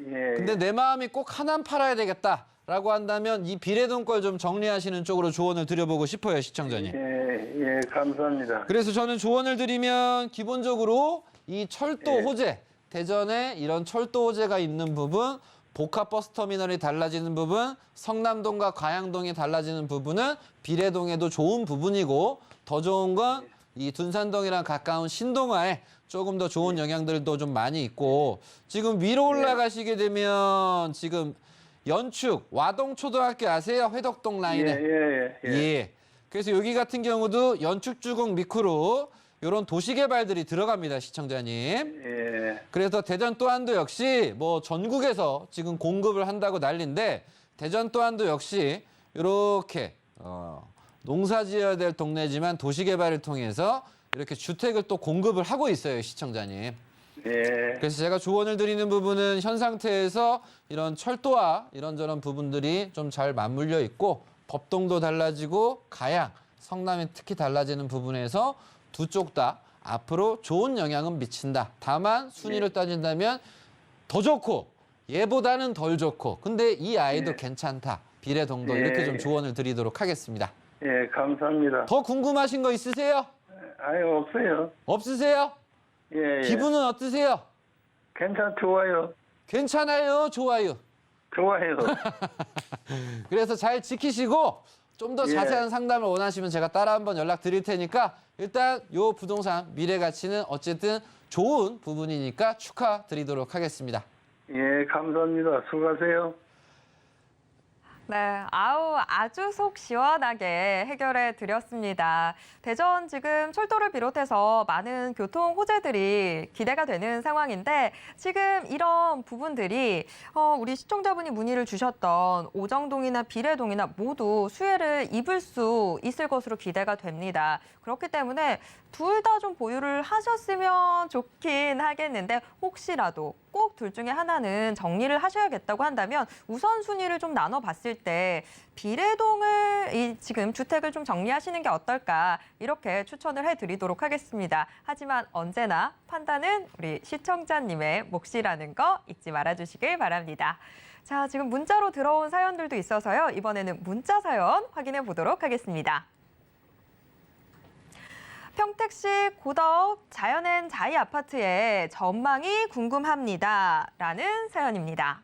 예. 근데 내 마음이 꼭 하나는 팔아야 되겠다라고 한다면 이 비례동 걸 좀 정리하시는 쪽으로 조언을 드려보고 싶어요, 시청자님. 예, 감사합니다. 그래서 저는 조언을 드리면 기본적으로 이 철도 예. 호재, 대전에 이런 철도 호재가 있는 부분, 복합버스터미널이 달라지는 부분, 성남동과 가양동이 달라지는 부분은 비례동에도 좋은 부분이고 더 좋은 건 이 둔산동이랑 가까운 신동아에 조금 더 좋은 영향들도 좀 많이 있고 지금 위로 올라가시게 되면 지금 연축, 와동초등학교 아세요? 회덕동 라인에. 예. 그래서 여기 같은 경우도 연축주공 미크로 이런 도시개발들이 들어갑니다, 시청자님. 예. 그래서 대전 또한도 역시 뭐 전국에서 지금 공급을 한다고 난리인데 대전 또한도 역시 이렇게 농사 지어야 될 동네지만 도시개발을 통해서 이렇게 주택을 또 공급을 하고 있어요, 시청자님. 예. 그래서 제가 조언을 드리는 부분은 현 상태에서 이런 철도와 이런저런 부분들이 좀 잘 맞물려 있고 법동도 달라지고 가양, 성남이 특히 달라지는 부분에서 두 쪽 다 앞으로 좋은 영향은 미친다. 다만 순위를 따진다면 더 좋고 얘보다는 덜 좋고 근데 이 아이도 괜찮다. 비례동도 이렇게 좀 조언을 드리도록 하겠습니다. 예, 감사합니다. 더 궁금하신 거 있으세요? 아유, 없어요. 없으세요? 예. 기분은 어떠세요? 좋아요. 괜찮아요, 좋아요. 좋아요. 그래서 잘 지키시고 좀 더 예. 자세한 상담을 원하시면 제가 따라 한번 연락 드릴 테니까 일단 요 부동산 미래 가치는 어쨌든 좋은 부분이니까 축하드리도록 하겠습니다. 예, 감사합니다. 수고하세요. 네, 아주 속 시원하게 해결해 드렸습니다. 대전 지금 철도를 비롯해서 많은 교통 호재들이 기대가 되는 상황인데 지금 이런 부분들이 우리 시청자분이 문의를 주셨던 오정동이나 비례동이나 모두 수혜를 입을 수 있을 것으로 기대가 됩니다. 그렇기 때문에 둘 다 좀 보유를 하셨으면 좋긴 하겠는데 혹시라도 꼭 둘 중에 하나는 정리를 하셔야겠다고 한다면 우선순위를 좀 나눠봤을 때 비례동을 지금 주택을 좀 정리하시는 게 어떨까 이렇게 추천을 해드리도록 하겠습니다. 하지만 언제나 판단은 우리 시청자님의 몫이라는 거 잊지 말아주시길 바랍니다. 자, 지금 문자로 들어온 사연들도 있어서요. 이번에는 문자 사연 확인해 보도록 하겠습니다. 평택시 고덕 자연앤 자이 아파트의 전망이 궁금합니다. 라는 사연입니다.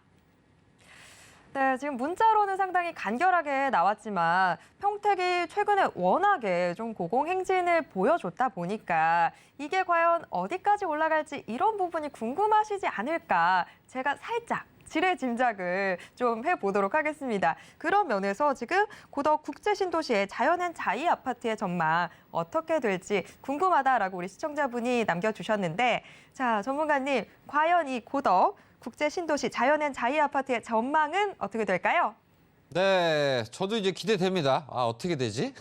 네, 지금 문자로는 상당히 간결하게 나왔지만 평택이 최근에 워낙에 좀 고공행진을 보여줬다 보니까 이게 과연 어디까지 올라갈지 이런 부분이 궁금하시지 않을까 제가 살짝 지레 짐작을 좀 해보도록 하겠습니다. 그런 면에서 지금 고덕 국제신도시의 자연앤 자이 아파트의 전망 어떻게 될지 궁금하다라고 우리 시청자분이 남겨주셨는데 자, 전문가님 과연 이 고덕 국제신도시 자연앤 자이 아파트의 전망은 어떻게 될까요? 네, 저도 이제 기대됩니다. 어떻게 되지?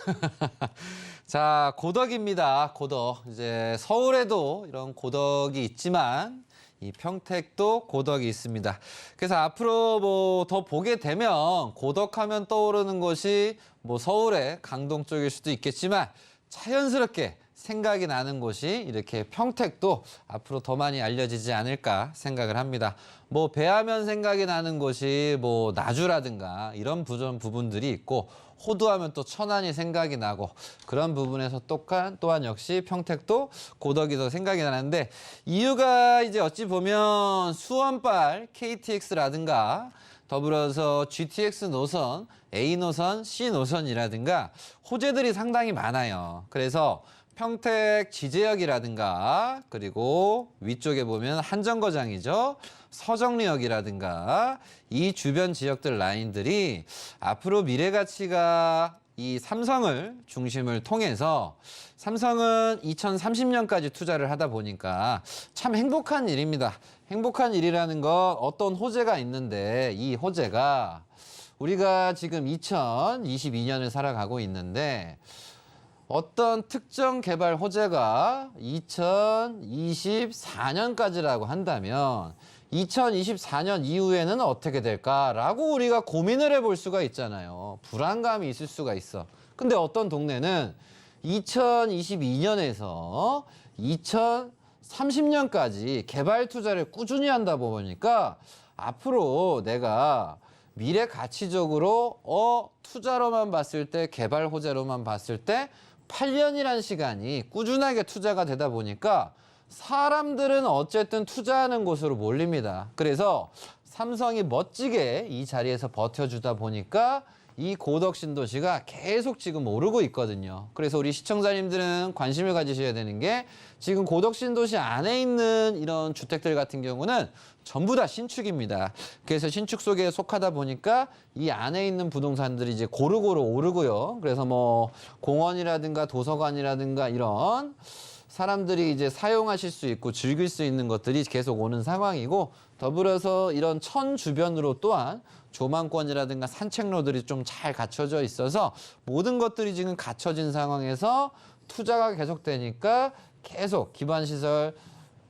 자, 고덕입니다. 고덕. 이제 서울에도 이런 고덕이 있지만 이 평택도 고덕이 있습니다. 그래서 앞으로 뭐 더 보게 되면 고덕하면 떠오르는 것이 뭐 서울의 강동 쪽일 수도 있겠지만 자연스럽게 생각이 나는 곳이 이렇게 평택도 앞으로 더 많이 알려지지 않을까 생각을 합니다. 뭐 배하면 생각이 나는 곳이 뭐 나주라든가 이런 부분들이 있고 호두하면 또 천안이 생각이 나고 그런 부분에서 또한 역시 평택도 고덕이 더 생각이 나는데 이유가 이제 어찌 보면 수원발 KTX라든가 더불어서 GTX 노선, A 노선, C 노선이라든가 호재들이 상당히 많아요. 그래서 평택 지제역이라든가 그리고 위쪽에 보면 한정거장이죠. 서정리역이라든가 이 주변 지역들 라인들이 앞으로 미래가치가 이 삼성을 중심을 통해서 삼성은 2030년까지 투자를 하다 보니까 참 행복한 일입니다. 행복한 일이라는 건 어떤 호재가 있는데 이 호재가 우리가 지금 2022년을 살아가고 있는데 어떤 특정 개발 호재가 2024년까지라고 한다면 2024년 이후에는 어떻게 될까라고 우리가 고민을 해볼 수가 있잖아요. 불안감이 있을 수가 있어. 근데 어떤 동네는 2022년에서 2030년까지 개발 투자를 꾸준히 한다 보니까 앞으로 내가 미래 가치적으로 투자로만 봤을 때, 개발 호재로만 봤을 때 8년이란 시간이 꾸준하게 투자가 되다 보니까 사람들은 어쨌든 투자하는 곳으로 몰립니다. 그래서 삼성이 멋지게 이 자리에서 버텨주다 보니까 이 고덕 신도시가 계속 지금 오르고 있거든요. 그래서 우리 시청자님들은 관심을 가지셔야 되는 게 지금 고덕 신도시 안에 있는 이런 주택들 같은 경우는 전부 다 신축입니다. 그래서 신축 속에 속하다 보니까 이 안에 있는 부동산들이 이제 고루고루 오르고요. 그래서 뭐 공원이라든가 도서관이라든가 이런 사람들이 이제 사용하실 수 있고 즐길 수 있는 것들이 계속 오는 상황이고, 더불어서 이런 천 주변으로 또한 조망권이라든가 산책로들이 좀 잘 갖춰져 있어서 모든 것들이 지금 갖춰진 상황에서 투자가 계속되니까 계속 기반시설,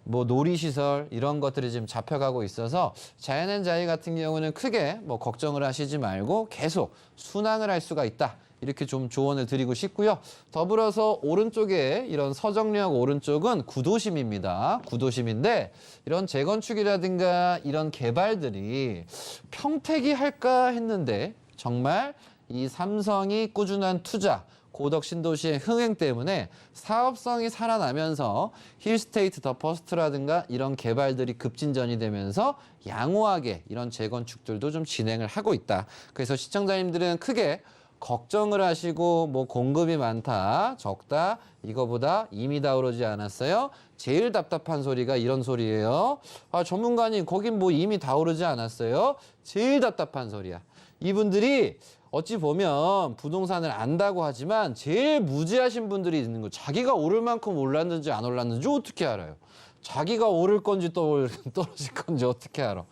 뭐 놀이시설 이런 것들이 지금 잡혀가고 있어서 자연앤자이 같은 경우는 크게 뭐 걱정을 하시지 말고 계속 순항을 할 수가 있다. 이렇게 좀 조언을 드리고 싶고요. 더불어서 오른쪽에 이런 서정리역 오른쪽은 구도심입니다. 구도심인데 이런 재건축이라든가 이런 개발들이 평택이 할까 했는데 정말 이 삼성이 꾸준한 투자, 고덕 신도시의 흥행 때문에 사업성이 살아나면서 힐스테이트 더 퍼스트라든가 이런 개발들이 급진전이 되면서 양호하게 이런 재건축들도 좀 진행을 하고 있다. 그래서 시청자님들은 크게 걱정을 하시고 뭐 공급이 많다, 적다, 이거보다 이미 다 오르지 않았어요? 제일 답답한 소리가 이런 소리예요. 아, 전문가님, 거긴 뭐 이미 다 오르지 않았어요? 제일 답답한 소리야. 이분들이 어찌 보면 부동산을 안다고 하지만 제일 무지하신 분들이 있는 거예요. 자기가 오를 만큼 올랐는지 안 올랐는지 어떻게 알아요? 자기가 오를 건지 떨어질 건지 어떻게 알아?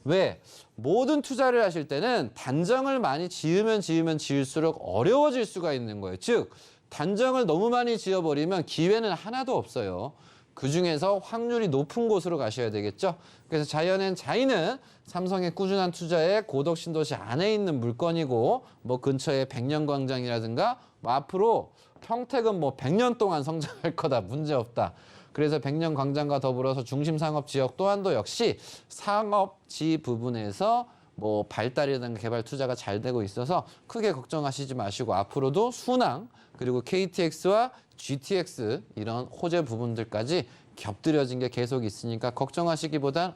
왜? 모든 투자를 하실 때는 단정을 많이 지으면 지을수록 어려워질 수가 있는 거예요. 즉, 단정을 너무 많이 지어버리면 기회는 하나도 없어요. 그중에서 확률이 높은 곳으로 가셔야 되겠죠. 그래서 자연앤자이는 삼성의 꾸준한 투자에 고덕 신도시 안에 있는 물건이고, 뭐 근처에 백년광장이라든가 뭐 앞으로 평택은 뭐 100년 동안 성장할 거다, 문제없다. 그래서 백년광장과 더불어서 중심상업지역 또한도 역시 상업지 부분에서 뭐 발달이라든가 개발 투자가 잘 되고 있어서 크게 걱정하시지 마시고 앞으로도 순항, 그리고 KTX와 GTX 이런 호재 부분들까지 겹들여진 게 계속 있으니까 걱정하시기보단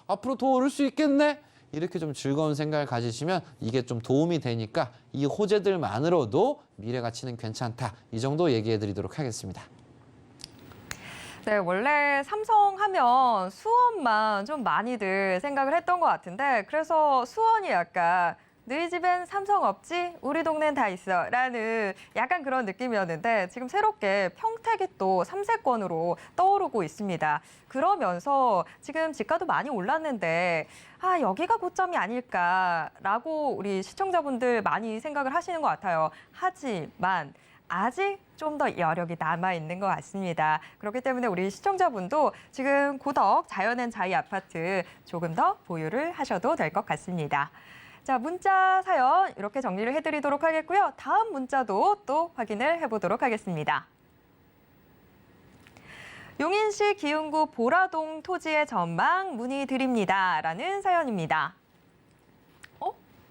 앞으로 더 오를 수 있겠네? 이렇게 좀 즐거운 생각을 가지시면 이게 좀 도움이 되니까 이 호재들만으로도 미래 가치는 괜찮다. 이 정도 얘기해 드리도록 하겠습니다. 네, 원래 삼성 하면 수원만 좀 많이들 생각을 했던 것 같은데, 그래서 수원이 약간 너희 집엔 삼성 없지? 우리 동네는 다 있어 라는 약간 그런 느낌이었는데, 지금 새롭게 평택이 또 3세권으로 떠오르고 있습니다. 그러면서 지금 집가도 많이 올랐는데 여기가 고점이 아닐까라고 우리 시청자분들 많이 생각을 하시는 것 같아요. 하지만 아직 좀 더 여력이 남아있는 것 같습니다. 그렇기 때문에 우리 시청자분도 지금 고덕 자연앤자이 아파트 조금 더 보유를 하셔도 될 것 같습니다. 자, 문자 사연 이렇게 정리를 해드리도록 하겠고요. 다음 문자도 또 확인을 해보도록 하겠습니다. 용인시 기흥구 보라동 토지의 전망 문의드립니다. 라는 사연입니다.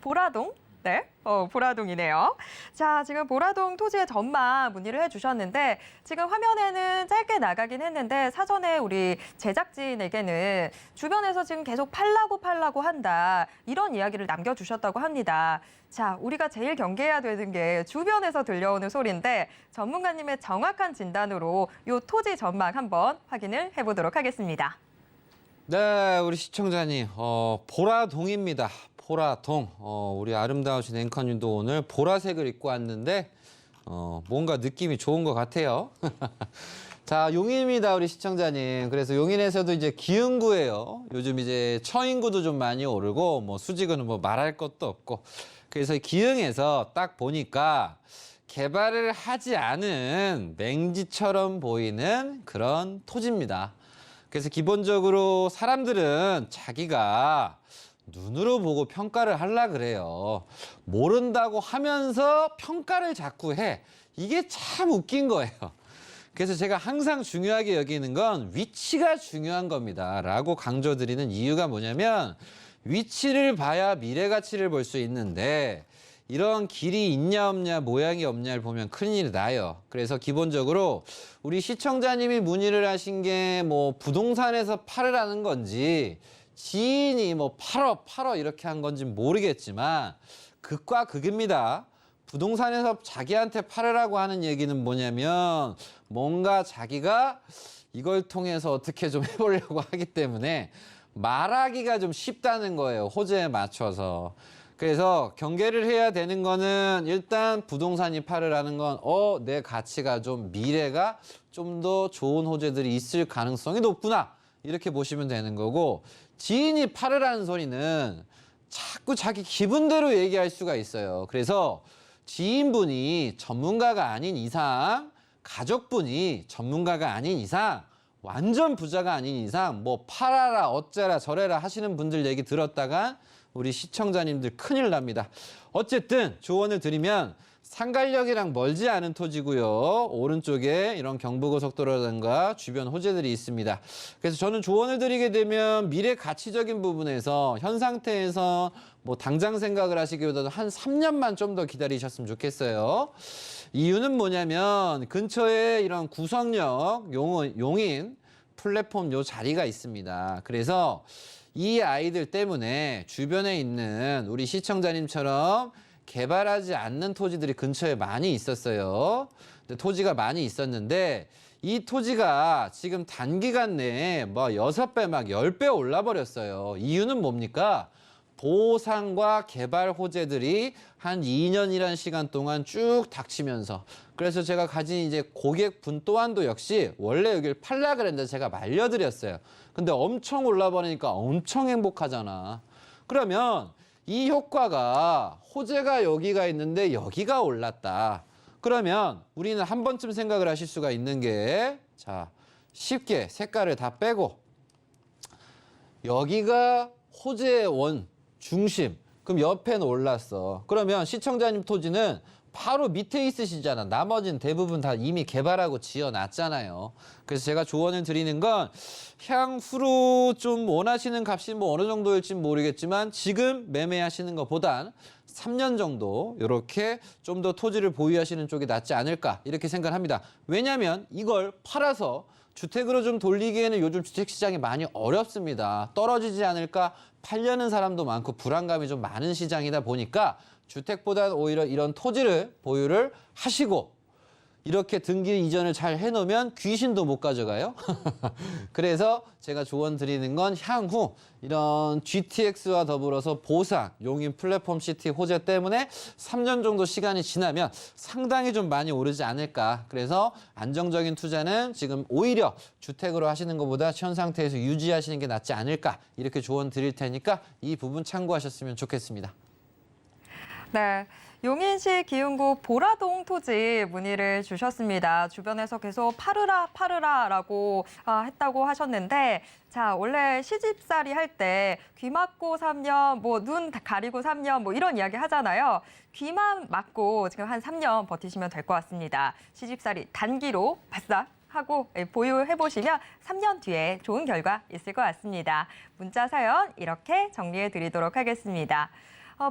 보라동? 네, 보라동이네요. 자, 지금 보라동 토지의 전망 문의를 해주셨는데 지금 화면에는 짧게 나가긴 했는데 사전에 우리 제작진에게는 주변에서 지금 계속 팔라고 한다. 이런 이야기를 남겨주셨다고 합니다. 자, 우리가 제일 경계해야 되는 게 주변에서 들려오는 소리인데 전문가님의 정확한 진단으로 이 토지 전망 한번 확인을 해보도록 하겠습니다. 네, 우리 시청자님, 보라동입니다. 보라동. 우리 아름다우신 앵커님도 오늘 보라색을 입고 왔는데 뭔가 느낌이 좋은 것 같아요. 자, 용인입니다, 우리 시청자님. 그래서 용인에서도 이제 기흥구예요. 요즘 이제 처인구도 좀 많이 오르고 뭐 수지구는 뭐 말할 것도 없고. 그래서 기흥에서 딱 보니까 개발을 하지 않은 맹지처럼 보이는 그런 토지입니다. 그래서 기본적으로 사람들은 자기가 눈으로 보고 평가를 하려 그래요. 모른다고 하면서 평가를 자꾸 해. 이게 참 웃긴 거예요. 그래서 제가 항상 중요하게 여기는 건 위치가 중요한 겁니다. 라고 강조드리는 이유가 뭐냐면 위치를 봐야 미래 가치를 볼 수 있는데 이런 길이 있냐 없냐 모양이 없냐를 보면 큰일이 나요. 그래서 기본적으로 우리 시청자님이 문의를 하신 게 뭐 부동산에서 팔으라는 건지 지인이 뭐 팔어 이렇게 한 건지 모르겠지만 극과 극입니다. 부동산에서 자기한테 팔으라고 하는 얘기는 뭐냐면 뭔가 자기가 이걸 통해서 어떻게 좀 해보려고 하기 때문에 말하기가 좀 쉽다는 거예요. 호재에 맞춰서. 그래서 경계를 해야 되는 거는 일단 부동산이 팔으라는 건 내 가치가 좀 미래가 좀 더 좋은 호재들이 있을 가능성이 높구나. 이렇게 보시면 되는 거고 지인이 팔으라는 소리는 자꾸 자기 기분대로 얘기할 수가 있어요. 그래서 지인분이 전문가가 아닌 이상 가족분이 전문가가 아닌 이상 완전 부자가 아닌 이상 뭐 팔아라 어째라 저래라 하시는 분들 얘기 들었다가 우리 시청자님들 큰일 납니다. 어쨌든 조언을 드리면 상갈역이랑 멀지 않은 토지고요. 오른쪽에 이런 경부고속도로라든가 주변 호재들이 있습니다. 그래서 저는 조언을 드리게 되면 미래 가치적인 부분에서 현 상태에서 뭐 당장 생각을 하시기보다는 한 3년만 좀 더 기다리셨으면 좋겠어요. 이유는 뭐냐면 근처에 이런 구성역, 용인 플랫폼 요 자리가 있습니다. 그래서 이 아이들 때문에 주변에 있는 우리 시청자님처럼 개발하지 않는 토지들이 근처에 많이 있었어요. 근데 토지가 많이 있었는데 이 토지가 지금 단기간 내에 뭐 6배 막 10배 올라 버렸어요. 이유는 뭡니까? 보상과 개발 호재들이 한 2년이라는 시간 동안 쭉 닥치면서 그래서 제가 가진 이제 고객분 또한도 역시 원래 여기를 팔라 그랬는데 제가 말려드렸어요. 근데 엄청 올라버리니까 엄청 행복하잖아. 그러면 이 효과가 호재가 여기가 있는데 여기가 올랐다. 그러면 우리는 한 번쯤 생각을 하실 수가 있는 게 자, 쉽게 색깔을 다 빼고 여기가 호재의 원 중심. 그럼 옆에는 올랐어. 그러면 시청자님 토지는 바로 밑에 있으시잖아. 나머지는 대부분 다 이미 개발하고 지어놨잖아요. 그래서 제가 조언을 드리는 건 향후로 좀 원하시는 값이 뭐 어느 정도일지 모르겠지만 지금 매매하시는 것보단 3년 정도 이렇게 좀 더 토지를 보유하시는 쪽이 낫지 않을까 이렇게 생각합니다. 왜냐하면 이걸 팔아서 주택으로 좀 돌리기에는 요즘 주택시장이 많이 어렵습니다. 떨어지지 않을까 팔려는 사람도 많고 불안감이 좀 많은 시장이다 보니까 주택보다는 오히려 이런 토지를 보유를 하시고 이렇게 등기 이전을 잘 해놓으면 귀신도 못 가져가요. 그래서 제가 조언 드리는 건 향후 이런 GTX와 더불어서 보상, 용인 플랫폼 시티 호재 때문에 3년 정도 시간이 지나면 상당히 좀 많이 오르지 않을까. 그래서 안정적인 투자는 지금 오히려 주택으로 하시는 것보다 현 상태에서 유지하시는 게 낫지 않을까. 이렇게 조언 드릴 테니까 이 부분 참고하셨으면 좋겠습니다. 네, 용인시 기흥구 보라동 토지 문의를 주셨습니다. 주변에서 계속 팔으라라고 했다고 하셨는데 자, 원래 시집살이 할 때 귀 막고 3년, 뭐 눈 가리고 3년 뭐 이런 이야기 하잖아요. 귀만 막고 지금 한 3년 버티시면 될 것 같습니다. 시집살이 단기로 바싹 하고 보유해보시면 3년 뒤에 좋은 결과 있을 것 같습니다. 문자 사연 이렇게 정리해 드리도록 하겠습니다.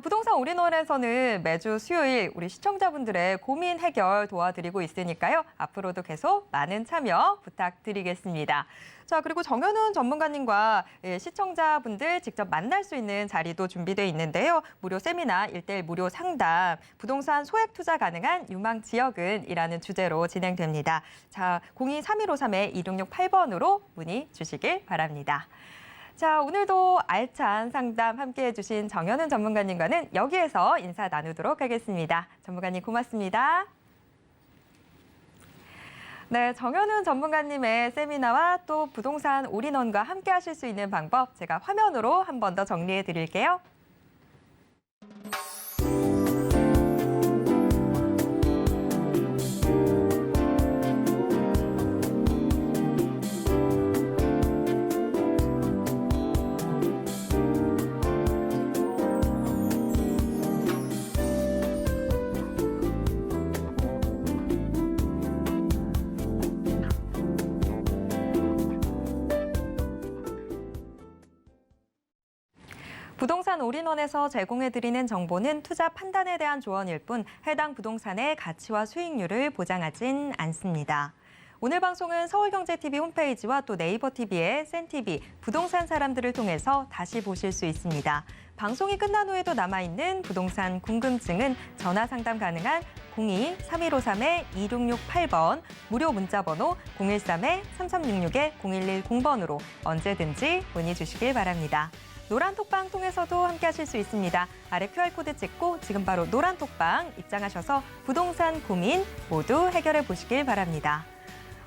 부동산 올인원에서는 매주 수요일 우리 시청자분들의 고민 해결 도와드리고 있으니까요. 앞으로도 계속 많은 참여 부탁드리겠습니다. 자, 그리고 정현훈 전문가님과 시청자분들 직접 만날 수 있는 자리도 준비되어 있는데요. 무료 세미나, 1:1 무료 상담, 부동산 소액 투자 가능한 유망 지역은 이라는 주제로 진행됩니다. 자, 02-3153-2668번으로 문의 주시길 바랍니다. 자, 오늘도 알찬 상담 함께해 주신 정현훈 전문가님과는 여기에서 인사 나누도록 하겠습니다. 전문가님 고맙습니다. 네, 정현훈 전문가님의 세미나와 또 부동산 올인원과 함께 하실 수 있는 방법 제가 화면으로 한 번 더 정리해 드릴게요. 부동산 올인원에서 제공해드리는 정보는 투자 판단에 대한 조언일 뿐 해당 부동산의 가치와 수익률을 보장하진 않습니다. 오늘 방송은 서울경제TV 홈페이지와 또 네이버TV의 센TV 부동산 사람들을 통해서 다시 보실 수 있습니다. 방송이 끝난 후에도 남아있는 부동산 궁금증은 전화 상담 가능한 02-3153-2668번, 무료 문자번호 013-3366-0110번으로 언제든지 문의 주시길 바랍니다. 노란톡방 통해서도 함께하실 수 있습니다. 아래 QR코드 찍고 지금 바로 노란톡방 입장하셔서 부동산 고민 모두 해결해 보시길 바랍니다.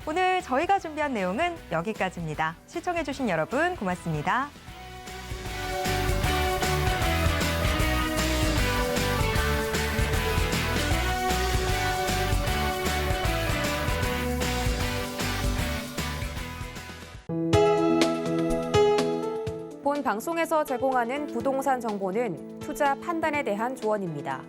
오늘 저희가 준비한 내용은 여기까지입니다. 시청해주신 여러분 고맙습니다. 본 방송에서 제공하는 부동산 정보는 투자 판단에 대한 조언입니다.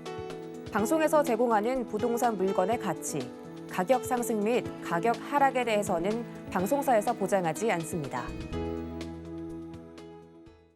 방송에서 제공하는 부동산 물건의 가치, 가격 상승 및 가격 하락에 대해서는 방송사에서 보장하지 않습니다.